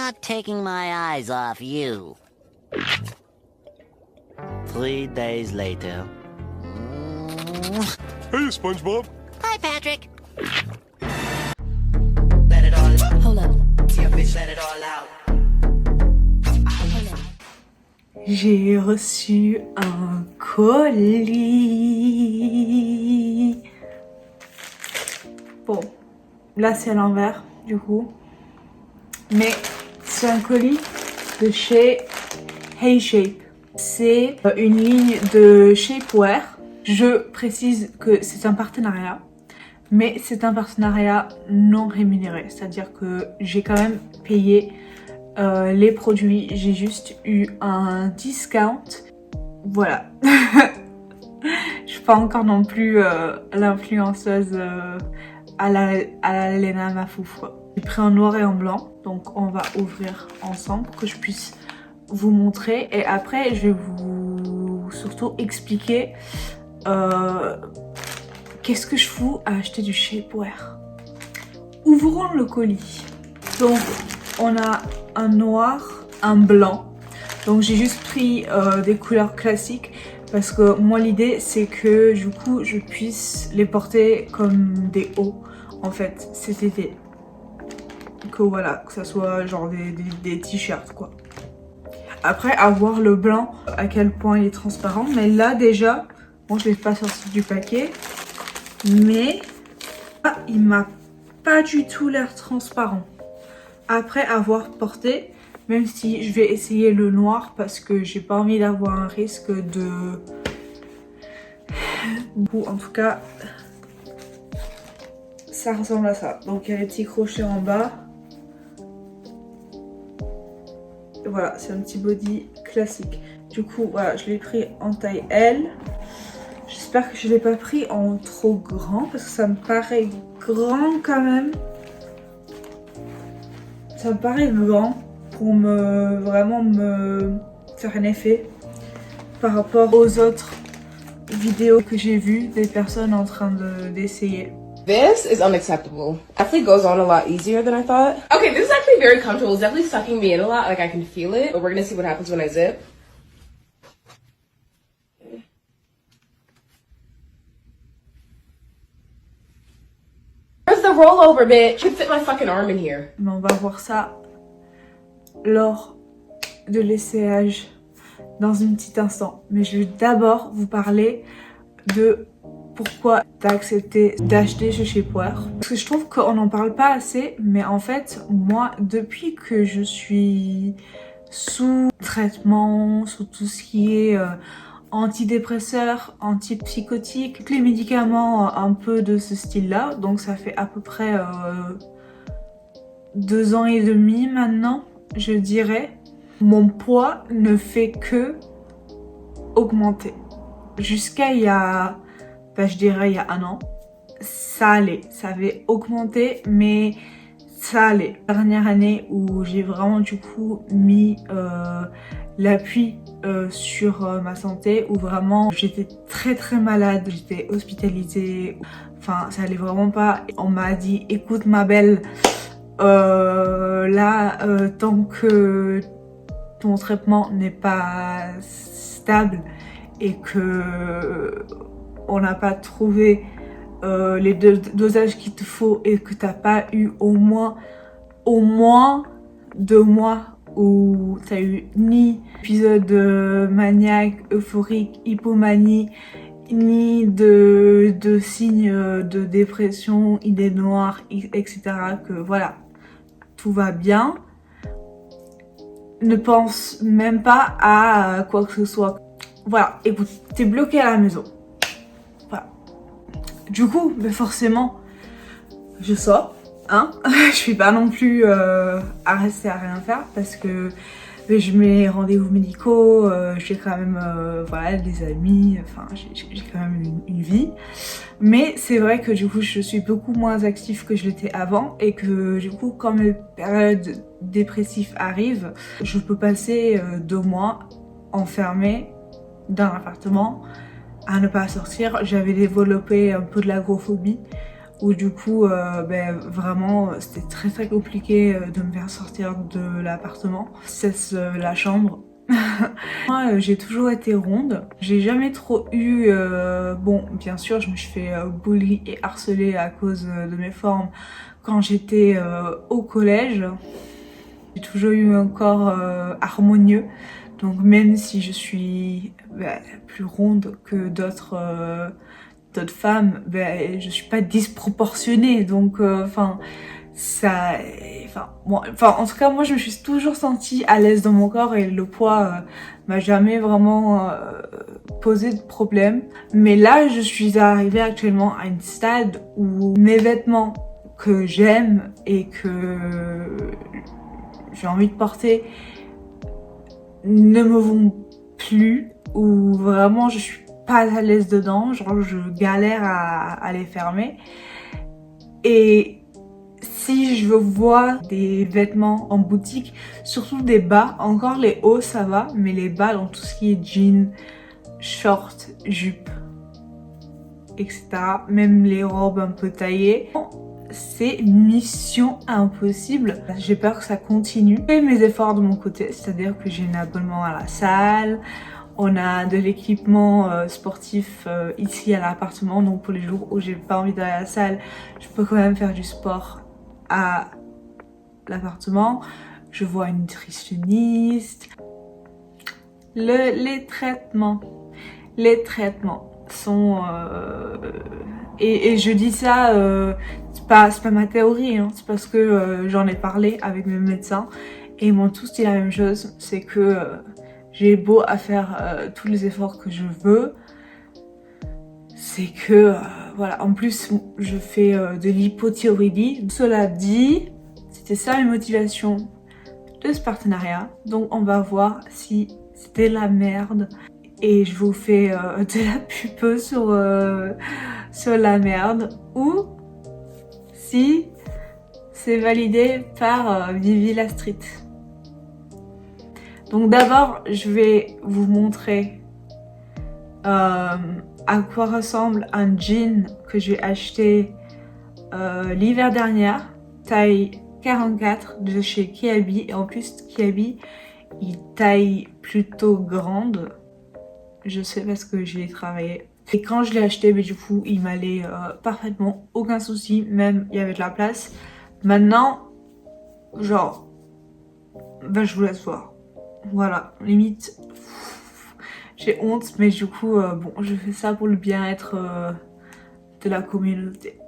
not taking my eyes off you. 3 days later. Hey, SpongeBob. Hi, Patrick. Let it all out. Hold up. Yeah, bitch, let it all out. J'ai reçu un colis. Bon, là c'est à l'envers du coup. Mais c'est un colis de chez Hey Shape. C'est une ligne de shapewear. Je précise que c'est un partenariat. Mais c'est un partenariat non rémunéré. C'est-à-dire que j'ai quand même payé les produits, j'ai juste eu un discount. Voilà. Je suis pas encore non plus l'influenceuse à la Lena Mafouf. J'ai pris en noir et en blanc, donc on va ouvrir ensemble pour que je puisse vous montrer. Et après, je vais vous surtout expliquer qu'est-ce que je fous à acheter du shapewear. Ouvrons le colis. Donc, on a un noir, un blanc. Donc j'ai juste pris des couleurs classiques parce que moi l'idée c'est que du coup je puisse les porter comme des hauts en fait cet été. Que voilà, que ça soit genre des t-shirts quoi. Après avoir le blanc, à quel point il est transparent. Mais là déjà, bon je l'ai pas sorti du paquet. Mais il m'a pas du tout l'air transparent. Après avoir porté, même si je vais essayer le noir parce que j'ai pas envie d'avoir un risque de... Ou en tout cas, ça ressemble à ça. Donc il y a les petits crochets en bas. Et voilà, c'est un petit body classique. Du coup, voilà, je l'ai pris en taille L. J'espère que je l'ai pas pris en trop grand parce que ça me paraît grand quand même. Ça me paraît grand pour vraiment me faire un effet par rapport aux autres vidéos que j'ai vues des personnes en train d'essayer. This is unacceptable. Definitely goes on a lot easier than I thought. Okay, this is actually very comfortable. It's definitely sucking me in a lot. Like I can feel it. But we're gonna see what happens when I zip. Where's the rollover, bitch? You can fit my fucking arm in here. Mais on va voir ça lors de l'essayage dans un petit instant. Mais je vais d'abord vous parler de pourquoi t'as accepté d'acheter chez Shapewear. Parce que je trouve qu'on n'en parle pas assez, mais en fait, moi, depuis que je suis sous traitement, sous tout ce qui est antidépresseurs, antipsychotiques, tous les médicaments un peu de ce style-là, donc ça fait à peu près 2 ans et demi maintenant, je dirais, mon poids ne fait que augmenter. Jusqu'à il y a, je dirais il y a 1 an, ça allait, ça avait augmenté, mais ça allait. Dernière année où j'ai vraiment du coup mis l'appui sur ma santé, où vraiment j'étais très malade, j'étais hospitalisée, enfin ça allait vraiment pas. On m'a dit écoute ma belle, tant que ton traitement n'est pas stable et que on n'a pas trouvé les dosages qu'il te faut et que t'as pas eu au moins 2 mois où t'as eu ni épisode maniaque, euphorique, hypomanie, ni de signes de dépression, idées noires, etc. Que voilà, tout va bien. Ne pense même pas à quoi que ce soit. Voilà, écoute, t'es bloqué à la maison. Voilà. Du coup, mais forcément, je sors, hein. Je suis pas non plus à rester à rien faire parce que je mets rendez-vous médicaux, j'ai quand même voilà, des amis, enfin j'ai quand même une vie. Mais c'est vrai que du coup je suis beaucoup moins active que je l'étais avant et que du coup quand mes périodes dépressives arrivent, je peux passer 2 mois enfermée dans l'appartement à ne pas sortir. J'avais développé un peu de l'agoraphobie où du coup vraiment c'était très très compliqué de me faire sortir de l'appartement. C'est la chambre. Moi j'ai toujours été ronde, j'ai jamais trop eu bon bien sûr je me suis fait bully et harceler à cause de mes formes quand j'étais au collège. J'ai toujours eu un corps harmonieux, donc même si je suis plus ronde que d'autres femmes, je suis pas disproportionnée, donc enfin en tout cas moi je me suis toujours sentie à l'aise dans mon corps et le poids m'a jamais vraiment posé de problème. Mais là je suis arrivée actuellement à un stade où mes vêtements que j'aime et que j'ai envie de porter ne me vont plus, ou vraiment je suis pas à l'aise dedans, genre je galère à les fermer. Et si je vois des vêtements en boutique, surtout des bas, encore les hauts ça va, mais les bas dans tout ce qui est jeans, shorts, jupes, etc. Même les robes un peu taillées, c'est mission impossible. J'ai peur que ça continue. Je fais mes efforts de mon côté, c'est-à-dire que j'ai un abonnement à la salle, on a de l'équipement sportif ici à l'appartement, donc pour les jours où j'ai pas envie d'aller à la salle, je peux quand même faire du sport à l'appartement. Je vois une nutritionniste. Les traitements sont et je dis ça c'est pas ma théorie hein, c'est parce que j'en ai parlé avec mes médecins et ils m'ont tous dit la même chose, c'est que j'ai beau à faire tous les efforts que je veux, c'est que voilà, en plus je fais de l'hypothyroïdie. Cela dit, c'était ça mes motivations de ce partenariat, donc on va voir si c'était la merde. Et je vous fais de la pub sur la merde, ou si c'est validé par Vivi la Street. Donc d'abord je vais vous montrer à quoi ressemble un jean que j'ai acheté l'hiver dernier, taille 44 de chez Kiabi. Et en plus Kiabi il taille plutôt grande. Je sais parce que j'y ai travaillé. Et quand je l'ai acheté, du coup, il m'allait parfaitement, aucun souci, même il y avait de la place. Maintenant, genre, je vous laisse voir. Voilà, limite, j'ai honte, mais du coup, bon, je fais ça pour le bien-être de la communauté.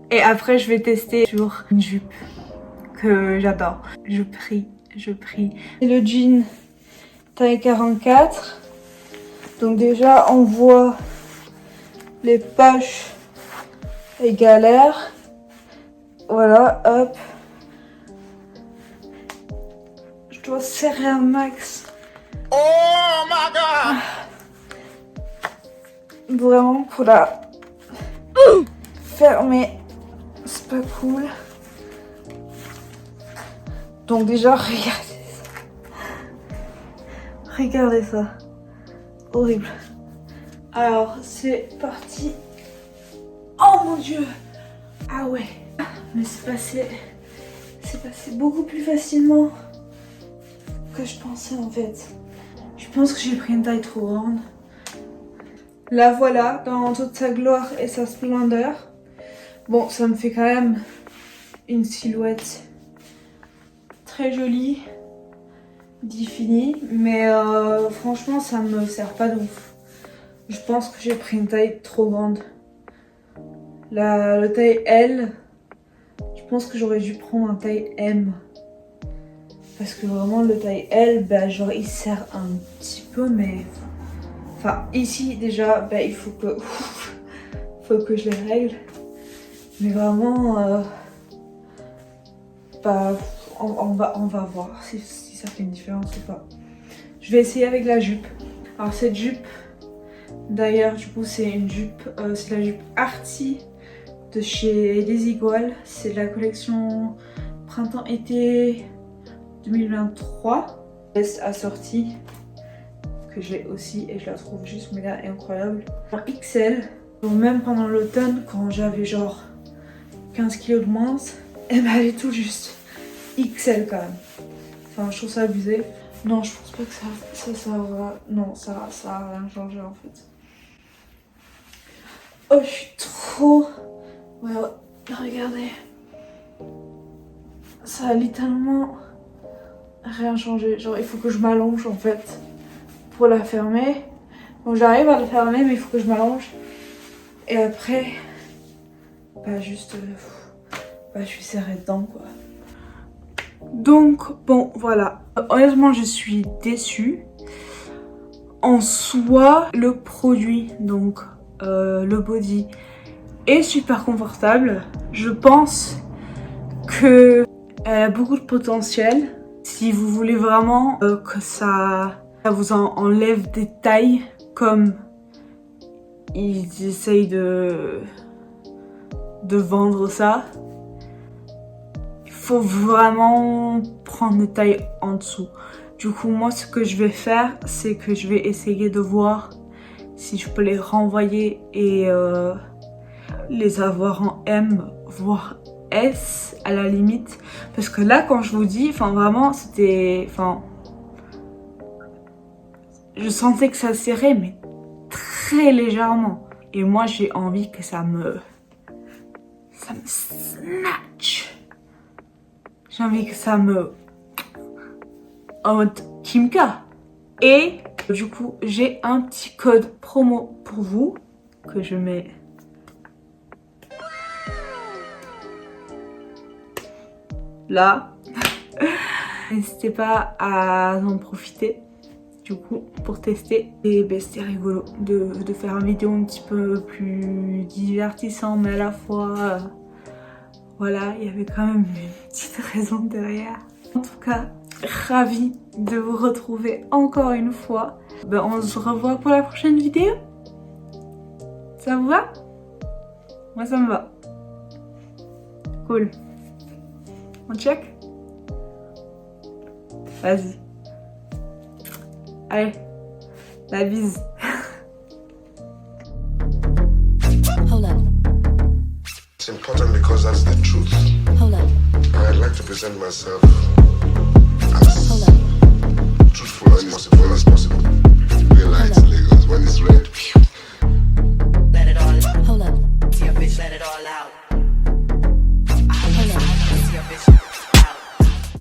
Et après, je vais tester sur une jupe que j'adore. Je prie. Et le jean taille 44. Donc déjà on voit les poches et galères. Voilà, hop. Je dois serrer un max. Oh my god! Vraiment pour la fermer, c'est pas cool. Donc déjà regardez ça. Horrible. Alors c'est parti. Oh mon dieu. Ah ouais. Mais c'est passé beaucoup plus facilement que je pensais en fait. Je pense que j'ai pris une taille trop grande. La voilà dans toute sa gloire et sa splendeur. Bon, ça me fait quand même une silhouette très jolie, définie, mais franchement ça me sert pas de ouf. Je pense que j'ai pris une taille trop grande. La taille L, je pense que j'aurais dû prendre un taille M. Parce que vraiment le taille L, genre il sert un petit peu, mais... Enfin ici déjà, il faut que je les règle. Mais vraiment, on va voir si ça fait une différence ou pas. Je vais essayer avec la jupe. Alors cette jupe, d'ailleurs du coup c'est une jupe, c'est la jupe Arty de chez Desigual. C'est la collection printemps-été 2023. Veste assortie que j'ai aussi et je la trouve juste méga incroyable. En XL, donc même pendant l'automne quand j'avais genre 15 kilos de moins. Et bah elle est tout juste XL quand même. Enfin je trouve ça abusé. Non je pense pas que ça aura... Non ça a rien changé en fait. Oh je suis trop... Ouais regardez. Ça a littéralement rien changé. Genre il faut que je m'allonge en fait pour la fermer. Donc j'arrive à la fermer mais il faut que je m'allonge. Et après... Bah juste... je suis serrée dedans quoi. Donc bon voilà. Honnêtement je suis déçue. En soi le produit donc le body est super confortable. Je pense que elle a beaucoup de potentiel. Si vous voulez vraiment que ça vous enlève des tailles comme ils essayent de vendre ça, il faut vraiment prendre des tailles en dessous. Du coup moi ce que je vais faire c'est que je vais essayer de voir si je peux les renvoyer et les avoir en M voire S à la limite, parce que là quand je vous dis, enfin vraiment c'était, enfin je sentais que ça serrait mais très légèrement et moi j'ai envie que ça me snatch. J'ai envie que ça me... en mode Kimka. Et du coup, j'ai un petit code promo pour vous que je mets... là. N'hésitez pas à en profiter du coup pour tester. Et ben, c'était rigolo de faire une vidéo un petit peu plus divertissant mais à la fois voilà, il y avait quand même une petite raison derrière. En tout cas, ravie de vous retrouver encore une fois. Ben, on se revoit pour la prochaine vidéo. Ça vous va? Moi ça me va. Cool. On check? Vas-y. Allez, la bise. Hold up. It's important because that's the truth. Hold up. I'd like to present myself as Hold up. truthful as possible.